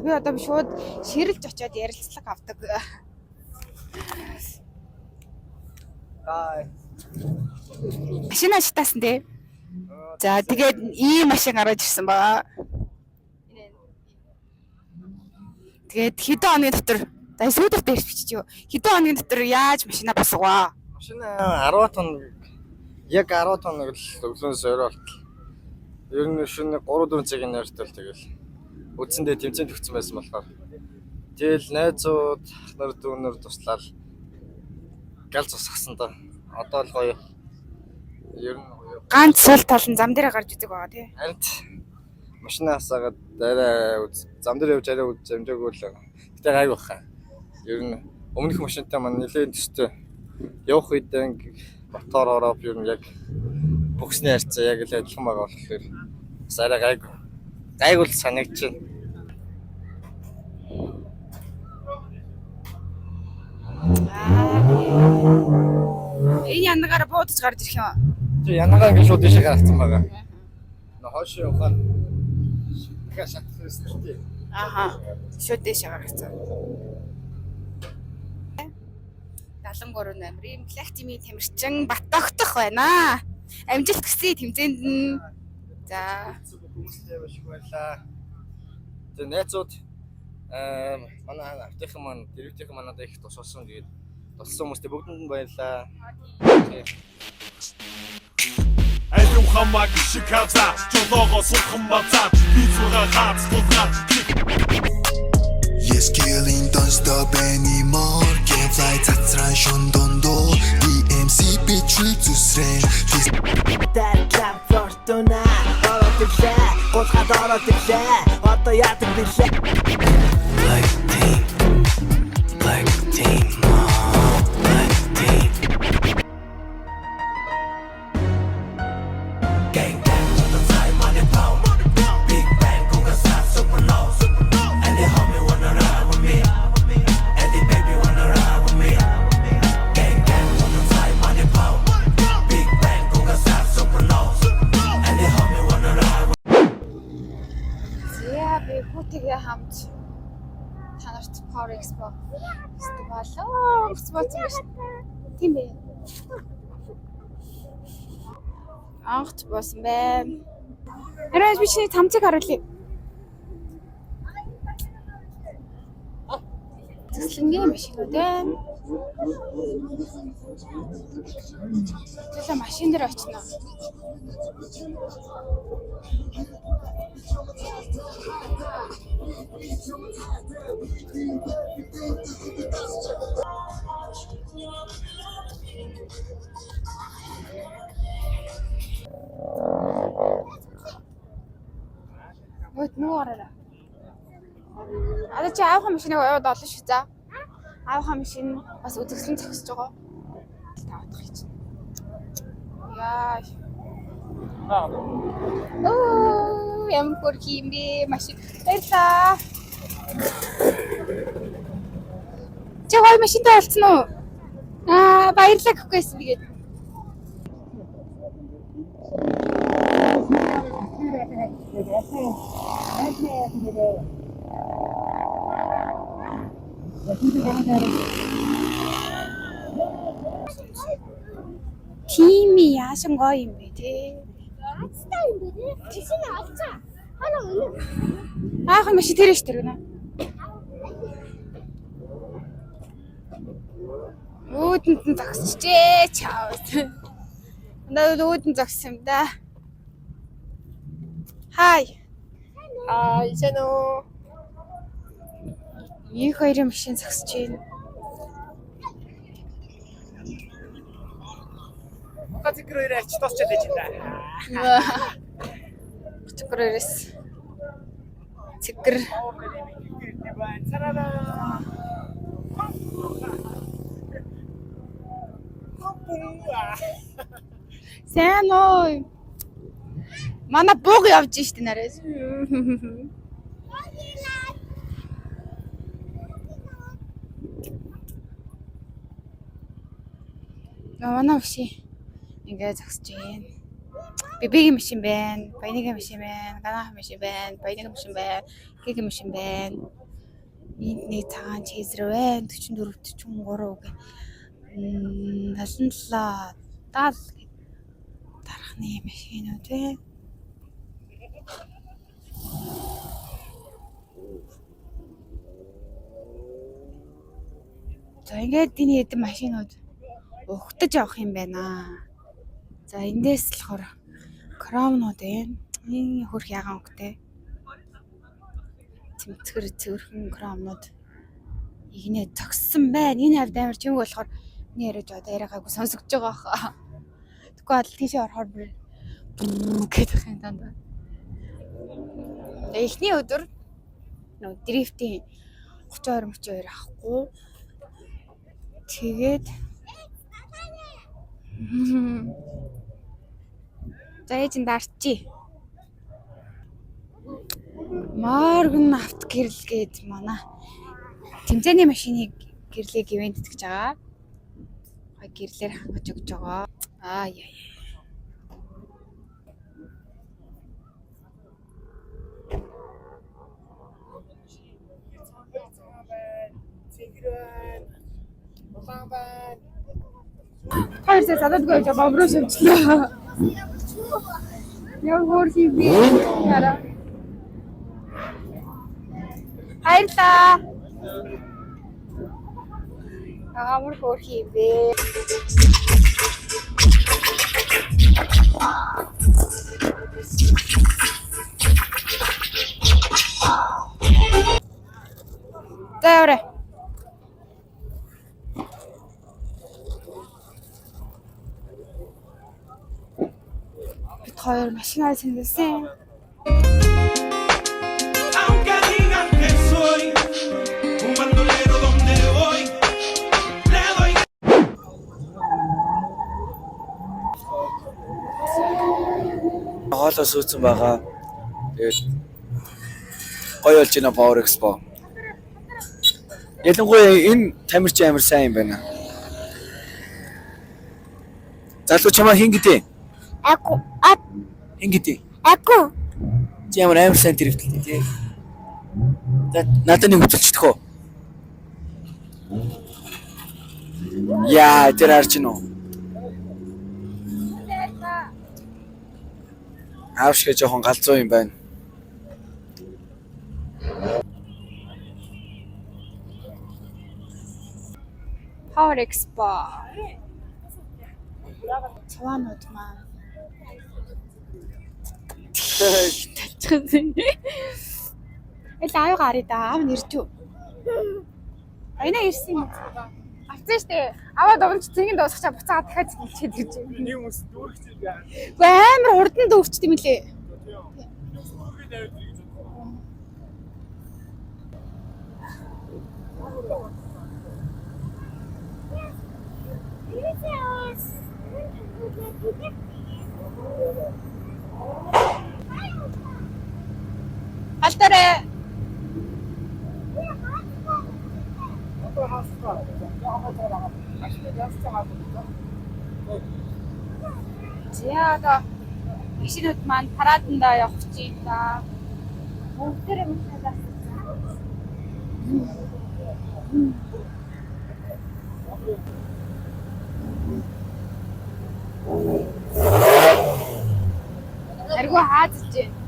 Би одоо шууд ширэлж очиод ярилцлага авдаг. Машин ашигтаасан тий. За тэгээд ийм машин гараад ирсэн баа. Тэгээд хэдэн хоногийн дотор сүйдэр дээрч бичиж юу. Хэдэн хоногийн дотор яаж машина босгоо? Машина 10 тонн яг 10 тонн л өглөөс орой болтол. Ер нь шөнө 3-4 цагийн нойртол тэгэл үдсэндээ тэмцээнд төгсөн байсан болохоор тэгэл найзууд нар дүүнөр туслаад галз усгасан да. Одоо л гоё. Ер нь гоё. Ганц сул тал нь зам дээр гарч үзэг байгаа тий. Харин машинаас агаад арай зам дээр явж арай замжаагүй л. Гэтэ гайг баха. Ер нь өмнөх машинтай маань нэлээд төстэй явах үедээ мотор ороод ер нь яг бүгсний харьцаа яг л адилхан байгаа болохоор бас арай гайгүй санагдаж байна. Энэ янагаараа буудаж гарч ирэх юм. Тэг янагаа ингэ шууд дэше гаргацсан байгаа. Хойш явахаар дахиад шатах гэсэн тийм. Аха. Шууд дэше гаргацсан. 73 номерын платинумын тамирчин Баттогдох байна. Амжилт хүсье тэмцээнд нь. За. Хүмүүстэй биш байлаа. Тэг найзууд манай автохан маань дэрвтийнхэн манайд их тусалсан. Тэгээд тусалсан хүмүүстээ бүгдэнд нь баярлаа. Айдам хамаг шикавза жолого сурхан бацаа би зурга хаац тулгаад Yes, killing don't stop anymore. Can't fly цацран шундондоо BMC bitch зүсрэн That clap fortuna ороод ирлээ гулгаад ороод ирлээ одоо яадаг билээ Black team Black team Black team Gang gang on the fly money pound Big bang kuga sa supernova And the homie wanna ride with me And the baby wanna ride with me Gang gang on the fly money pound Big bang kuga sa supernova And the homie wanna ride with me Зя би хүүтэйгээ хамт танарт Power Expo фестиваль спонсор биш. Тийм ээ. Анхт боосон байна. Харин би чиний тамцыг харуулъя. Цэцлэнгийн машинууд байна. Тэгэлээ машин дээр очино. What more? Чи аавхан машиныг яваад олно шүү за. Аавхан машин бас үзэгслэн зогсож байгаа. Таавах юм чинь. Яа. Оо, ямар юм бэ машин. Баярлаа. Чи хой машинтай олцсон уу? Баярлалаа гэхгүйсэн бигээд. Тими яасан гоё юм бэ те. Яацтай юм бэ? Тэсний авцаа. Хана өнөө. Аахан машин тэрэж тэргэнэ. Өөдөнд нь зогсчихээ чаавс. Надад өөдөнд зогссон юм да. Хай. Хай, сэнөө. Их хоёрын машин зогсож байна. Гацгрээр ач тосч ялж байна. Чөкрөөс. Цэгэр. Сайн уу? Манай бууг явж штэ нараас. Манай машин ингээ зогсож байна. Бибигийн машин байна, баяныгийн машин байна, ганаахын машин байна, баяныгийн машин байна, гэгийн машин байна. Энд нэг цагаан чейзер байна. 44 43 гэх. 77 70 дарахны машинууд байна. За ингээд энэ эдэн машинууд ухтаж авах юм байна. За эндээс болохоор кромнууд байна. Энэ хөрх ягаан өнгөтэй. Цэмцгэр цэвэрхэн кромнууд игнээ зогссон байна. Энэ хавьд амар чимэг болохоор энэ яриад одоо яриагаагүй сонсогдож байгаа хаа. Тэгэхгүй бол тийшээ орохоор бүр гэдэг юм даа. Эхний өдөр нөө дрифтийн 32 32 авахгүй. Тэгээд за ээжин дарчи. Morgan авт гэрэл гээд манай тэмцээний машиныг гэрлээ ивент гэж байгаа. Хой гэрлээр хангаж өгч байгаа. Аа яа. Хоёр сар зададгүй гэж бомроо шивчлээ. Яа хөр хийвэ? Яра. Хайрлаа. Амар хөр хийвэ. Тэврэ. Хоёр машинаа сэндэсэн. Aunque digan que soy un bandolero donde voy, le doy. Хоолоо сүүцэн байгаа. Тэгээд гоё болж байна Power Expo. Ялангуяа энэ тамирчин амар сайн юм байна. Залуу чамаа хин гэдэг. Aku. Хин гэдэг. Aku. Чи ямар амар сайн дрифтлээ тий. Надад нэг үзүүлчихдэг хөө. Яа, тэр арч нөө. Аавшгэ жоохон галзуу юм байна. Power Expo. Цаанууд маань. Эл аюу гарыг да аав нэрч юу? Айна ирсэн юм. Авцсан штэ. Аваад овч цэгийн дуусгачаа буцаад дахиад чийд гэж. Нэг хүмүүс дүүрэх чинь яа. Гэхдээ амар хурдан дүүрчт юм лээ. Алтарэ. Зяада ишинүүд маань параданда явах чинь та. Бүгдээрээ мөн Аргу хаазж байна.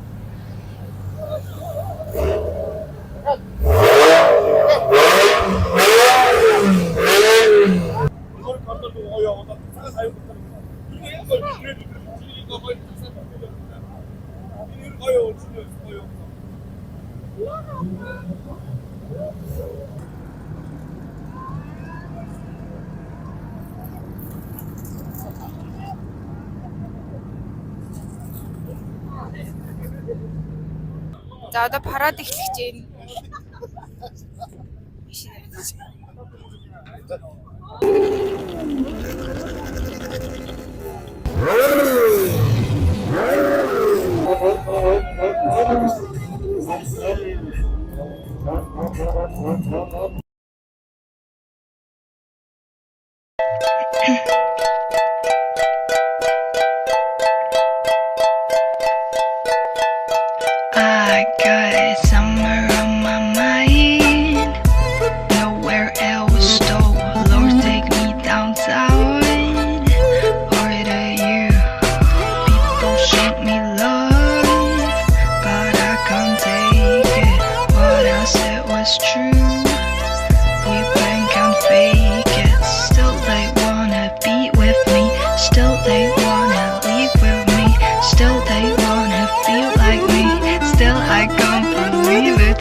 За одоо парад эхлэх чинь.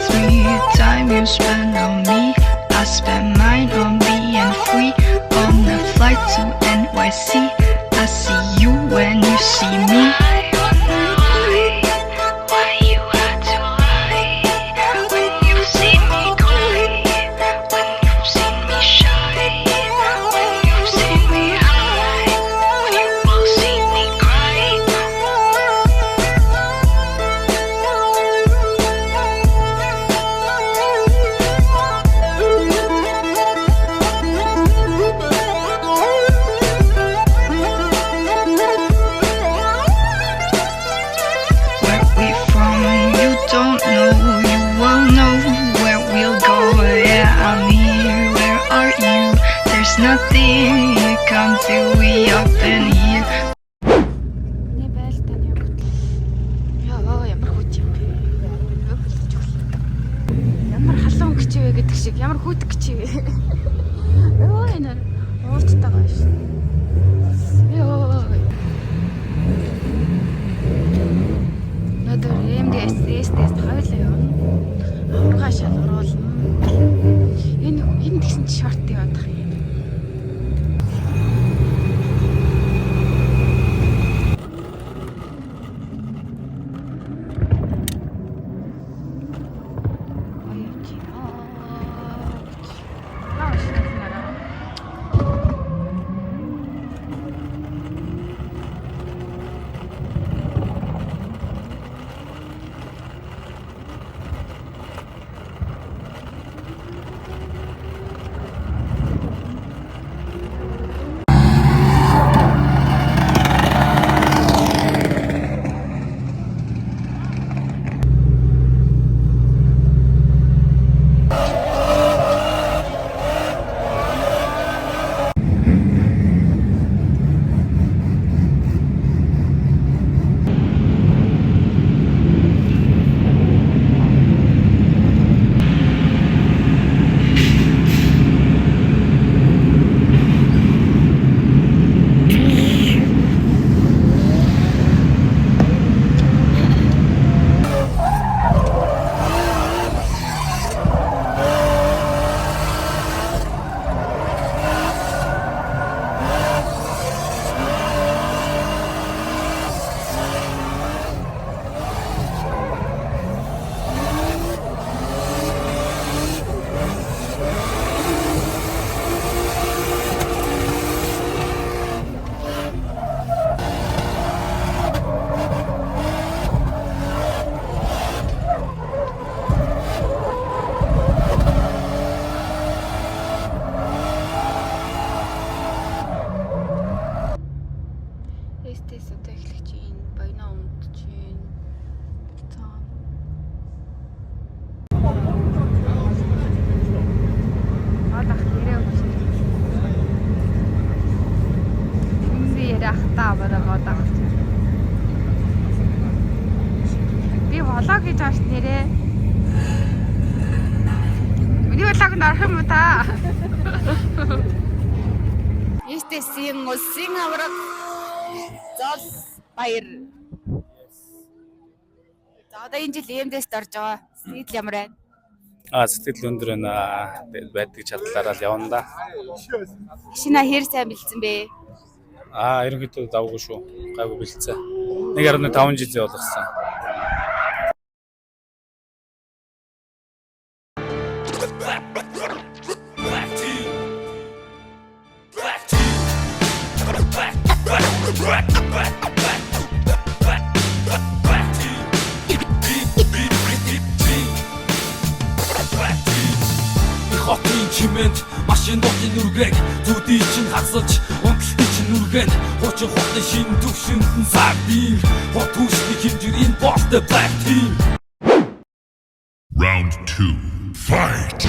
hurts me. Time you spend on me, I spend mine on being free. On the flight to NYC, I see you when you see me. Nothing you come till we up in here. Миний байлдааны хөтөл. Яа, ямар хүч юм бэ? Ямар халуун гिचвэ гэдэг шиг ямар хүүтг гिचвэ. Йоо энэ уурцтайгаа ш. Йоо. Надад МДС тест хоёлаа явна. Аврагаа шал оруулна. Энэ тэгсэн чи шорт явах юм. Би влог гэж ааш нэрээ. Миний влог нарах юм уу та? Эстэсийн усын авраг зол баяр. За одоо энэ жил ЭМД-ст орж байгаа. Сэтгэл ямар байна? Сэтгэл өндөр байна. Тэгээд байдаг чадлаараа л явна да. Шинэ хэр сайн бэлдсэн бэ? Ерөнхийдөө давгүй шүү. Гайгүй бэлдсэн. 1.5 жилийн болгосон. Чимэнд машин дотын нүргээг зүдий чинь хасалж унталтын чинь нүргэн хучин хотын шин төвшөнд нь сагдив хот хүчний хэмжээр энэ boss the black team. Round 2. Fight.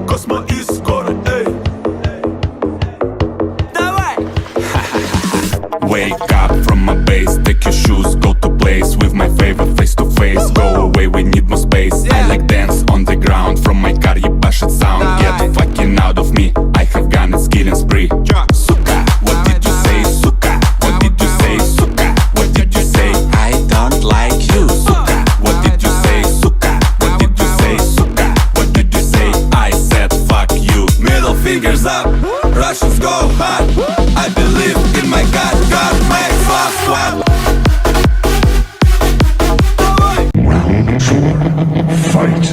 Cosmo is скоро, эй. Wake up from my base, take your shoes, go to place with my favorite face to face. Go away, we need more space. I like dance on the ground from my car, ебашит sound. Get fucking out of me, I have gun, it's killing spree. Сука, what did you say, сука? What did you say, сука? What did you say? I don't like you, сука. What did you say, сука? What did you say, suka? What did you say? I said fuck you. Middle fingers up, Russians go hard. I believe in my God, God makes last one. Round 4, fight.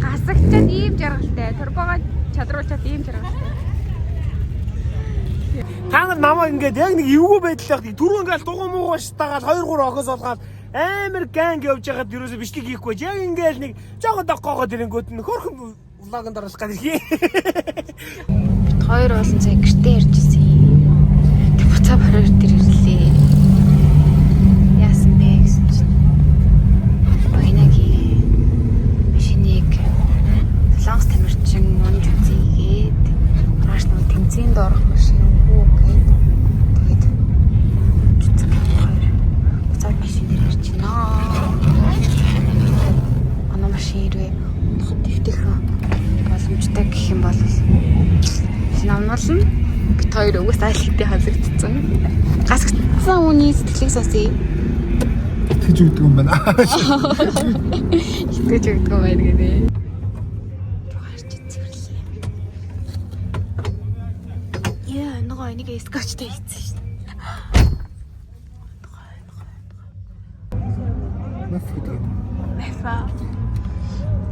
Гасагчаад ийм жаргалтай, турбогоо чадруулчаад ийм жаргалтай. Та нар намайг ингээд яг нэг эвгүй байдлаар түрүү ингээд дугуй муугаа шатаагаад 2-3 огоос олгаад амар ганг явж байгаад ерөөсөө бичлэг хийхгүй. Яг ингээд нэг жоохон доггоогоод ирэнгүүт нь хөрхөн влогонд оруулах гэдэг хий. Хоёр болон цаг гэртээ иржсэн юм. Тэг буцаа бараар дээр ирлээ. Яасан бэ гэсэн чинь. Багнагийн машиныг солонгос тамирчин унж үзьгээд маргааш нэг тэмцээнд орох машин үү гээд тэгээд буцаад машин дээр ирчихнэ. Ана машин ирвэ. Дэвтэх боломжтой гэх юм бол намнуулна. Бит хоёр угаас айлттай хазагдсан. Гасгдсан үний сэтгэлийг сонсъё. Итгэж өгдөг юм байна. Итгэж өгдөг юм байна гэнэ. Гарч цэвэрлээ. Яа, нөгөө энийг скотчтай хийсэн шин. Маф гэдэг юм. Мафа.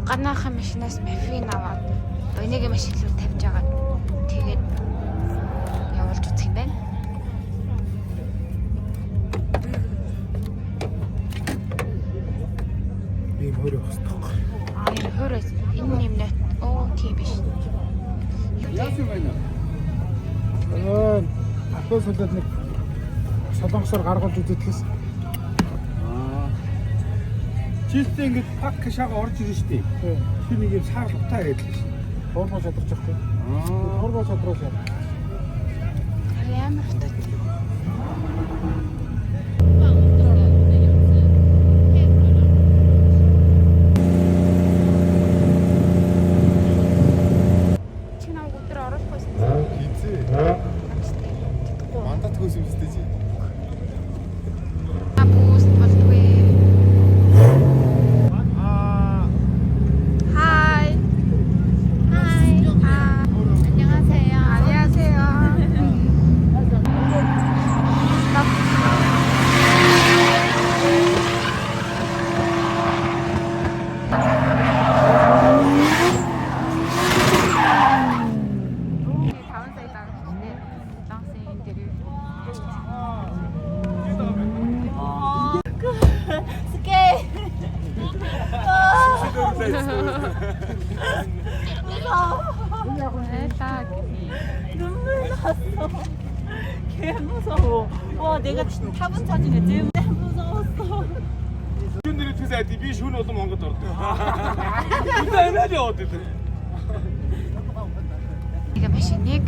Ганаахан машинаас мафийн аваад өнөөгийн машин руу тавьж агаад тэгээд явуулж үзэх юм байна. Би өөрөө хостох. Энэ хөрөөс энэ юмнаа тийм биш. Яасан байна? Ахлаас үлээд нэг солонгосоор гаргуулж үзэтгэс. Чилтэй ингэж пак шага орж ирж штий. Тэр нэг юм саалгатаа гэдэг шин. Хурмаа шадарч байхгүй. Хурмаа шадрах. Ямар хатад. Чи нам өдөр оруулахгүйсэн. Хизээ. Мандат хөөс юм штий чи. Бүүст болдгүй. 개 무서워. 와 내가 타본 차 중에 제일 무서웠어. Шүнэрийн төс айд би шүүн болон Монгод ордог. Үнэ энэ л яваад байдаг. Нэг машиныг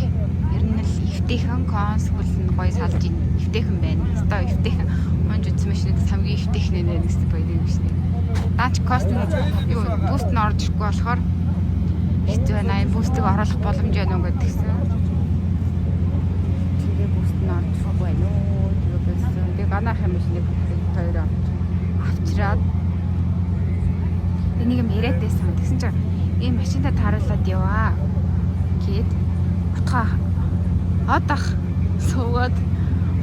ер нь л эвтэйхэн консул нь гоё салж ийн. Эвтэйхэн байна. Одоо эвтэйхэн унж үзсэн машинаас хамгийн эвтэйхэн нэ гэсэн байдаг юм шнэ. Наач кост нь юу буст нь орж ирэхгүй болохоор хэцүү байна. Энэ бустыг оруулах боломж байна уу гэдгсэн. Тэгээ буст нь орж ирэхгүй байна уу? Тэгээ ганаахын машиныг хоёроо авчираад энийг юм яриад байсан. Тэгсэн чинь ийм машинтаа тааруулаад яваа гээд утгаа одох суугаад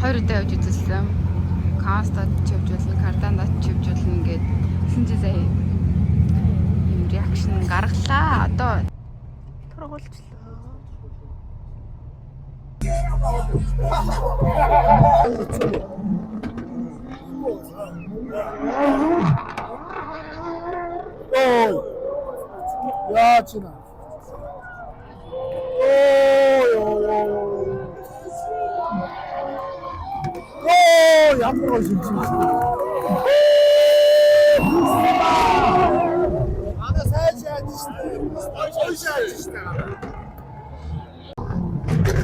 2 удаа явж үзсэн. Констад ч явж болно, кардандад ч явж болно гээд тэгсэн сая юм реакшн гаргалаа. Одоо тургуулчлаа. Яачна. ямар шиг юм. Ана сайжаад шүү.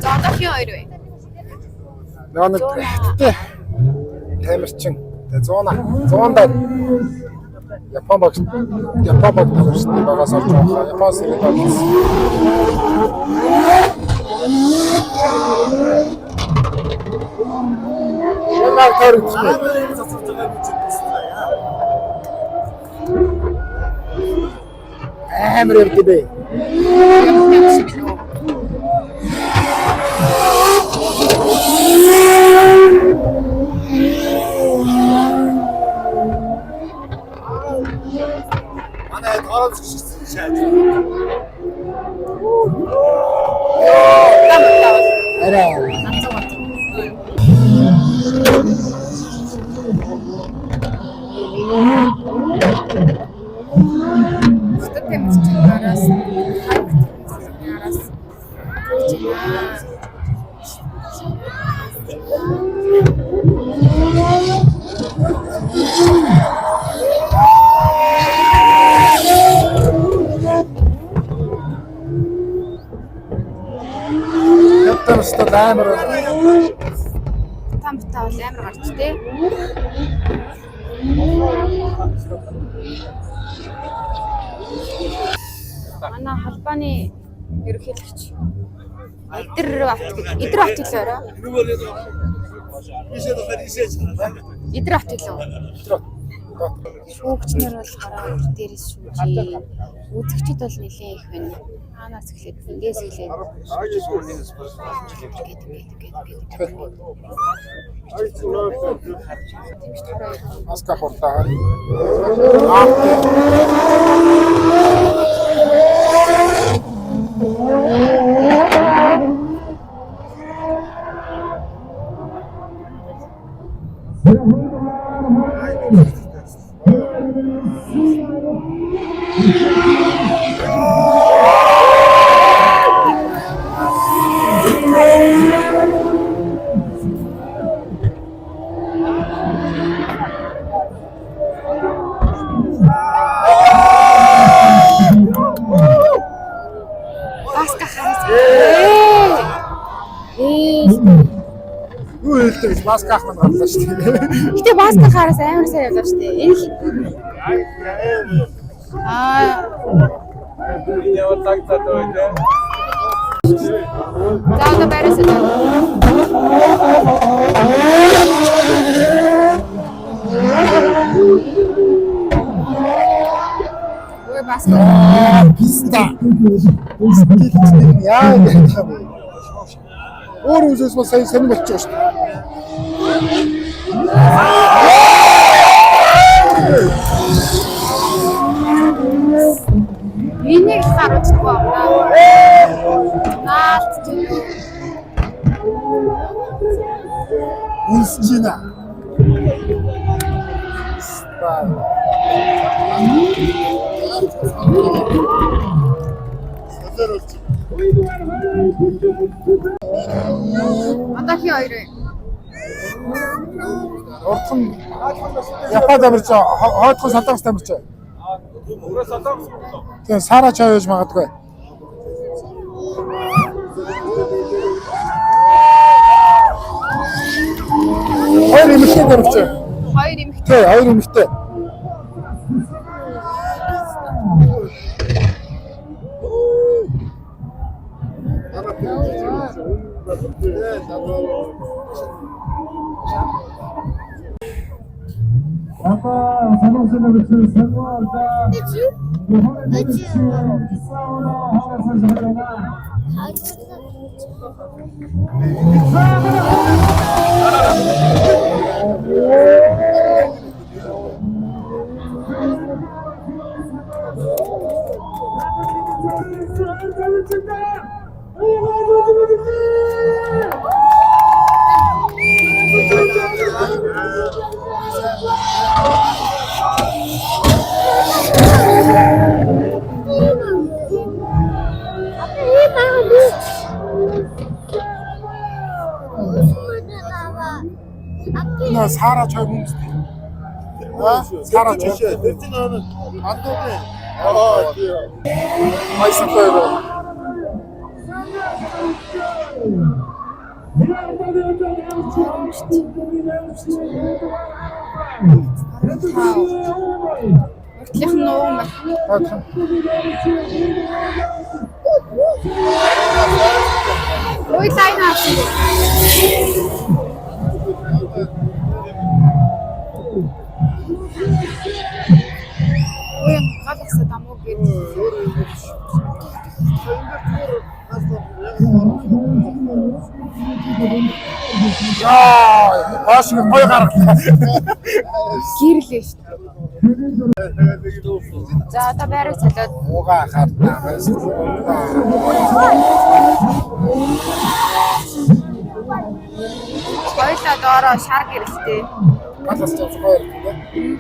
За одоо хий хоёр вэ? Нэг тэгтээ тамирчин. Тэгээ 100-аар Япон багш багаас олж авах. Японоос ирээд байна. Ямар төрөлтэй. Амар явдээ. Манай тоороос гиссэн шаад. Арай. Амар тамтаа бол амар гарч тээ. Манай холбооны ерөнхийлөгч Идэр бат гэлөө. Идэр бат гэлөө. Шүүгчнэр бол гараа дээрээс шүүжээ. Үзэгчд бол нэлээ их байна. Хаанаас эхлээд ингээс эхлээд Аска хуртаа. Маска ахмад гарлаа шүү дээ. Гэтэ маска хараас амар сайн явлаа шүү дээ. Энэ Яа тагтаа дөө. За одоо байрасаа. Ой маска. Писта. Яа гэдэг юм. Өөр үзээс бас сайн болчихсон шүү дээ. Энийг харуулчихгүй байна. Наалт чинь. Үнсчина. Стаа. Одоохийн хоёрын. Урдхан Японд амьдарч хойдхон Солонгост амьдарч. Тэгээ Сара чаа яаж магадгүй. Хоёр эмэгтэй амьдарч. Хоёр эмэгтэй. Хоёр эмэгтэй. 나 사라 잘 본. 사라 잘. 안 도네. 맛있었어요 이거. Их нуум. Ой тайна. Ой гадагсаа дамуу гээд. Яа, бааш нэг гоё гаргалаа. Гэрлээ шүү дээ. За одоо байраа солиод уугаа хартаа. Хоёлаа доороо шар гэрэлтэй. Галас ч гоё тийм.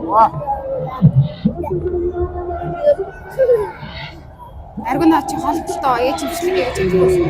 Ваа. Аргунаа чи холдолтой ээж хэмжлэг гэж хэлсэн.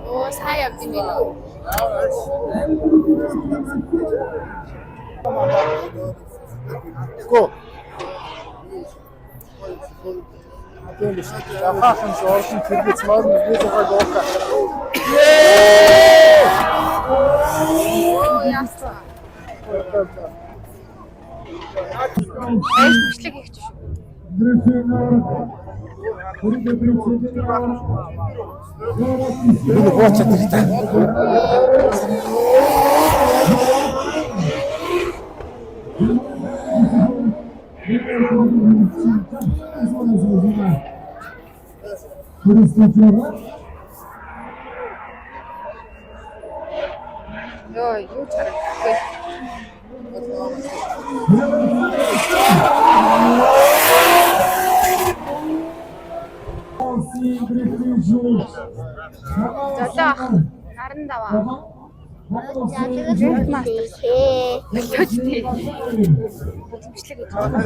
Оо сайн явд юм байна. Го. Яхахан шоорсон тэргээс маань нэг зохиог уука. Оо яасан. Хэмжлэг их шүү. Йоо, юу чарахгүй. За харин даваа. Жинт мастер. Хэлээчтэй. Хэмжлэг гэж байна.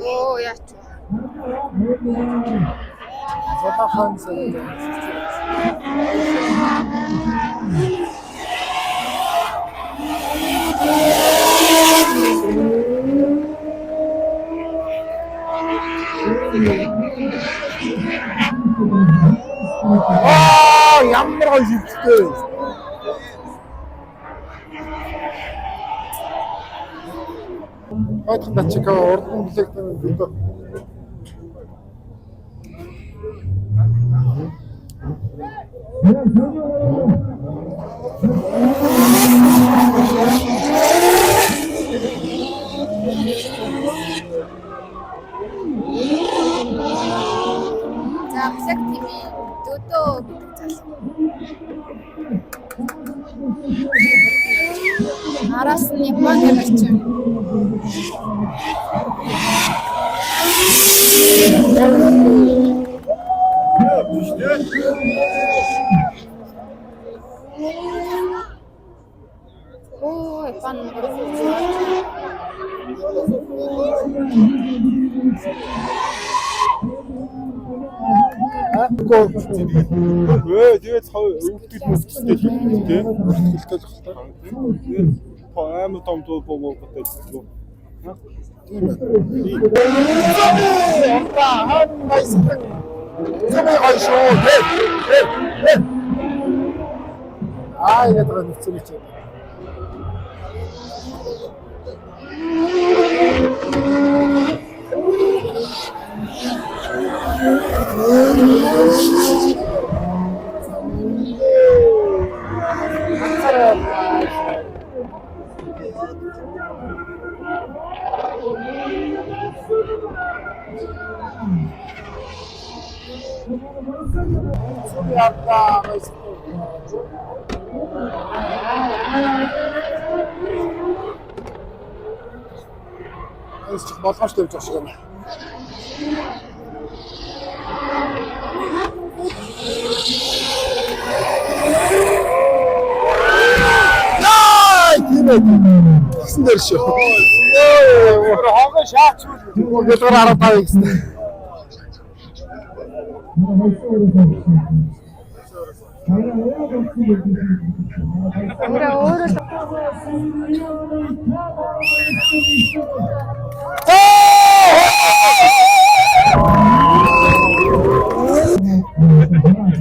Оо яач. Зотахан сэ. Ямар гоё шивтэй. Хойдох дачиг урдан бүлэгдэн өгдөө. За Black TV Додо гэдэг залуу. Араас нь Япон гэрчин. Оо, Япон Тэгээд өвдөлт мөвчтэй тийм өртөлтэй л хальтай. Амар том боо гэдэг. Тийм ээ. Хаан майстер. Сабай гоё шүү. Яагаад нэцэрч байна. Эсчих болгооч тавьж байгаа шиг байна. Тийм ээ. Гисэн дээр шүү. Хоогоо шаач үү. Гэлгээр 15 гэсэн.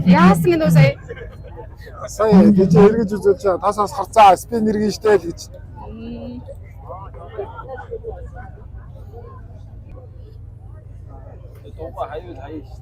Яасан гэнэ үсэ? Сая гэж эргэж үзүүлж тасаас харцаа спин нэргэн штэ л гэж. Тууга хаяул хаяа штэ.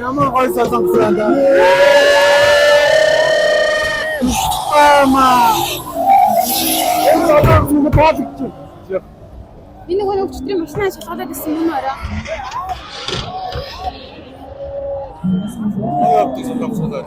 Ямар гоё сонсогдсон даа. Энэ хүн өчтөрийн машинаа шалгалаад ирсэн юм арай. Яагаад тийм сонсогдсон даа.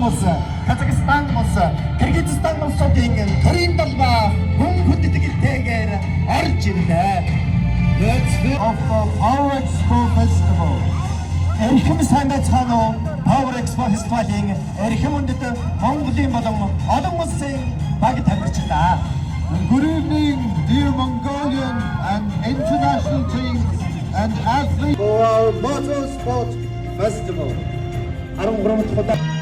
улс, Казахстан улс, Кыргызстан улсуудын төрийн талбай хүн хүндэтгэлтэйгээр орж ирлээ. Let's of the Power Expo Festival. Эрхэм сайн байцгаана уу? Power Expo Festival-ийн эрхэм үндэт Монголын болон олон улсын баг тамирчдаа. Good evening, dear Mongolian and international teams and athletes for our Motorsport Festival. 13 дахь удаа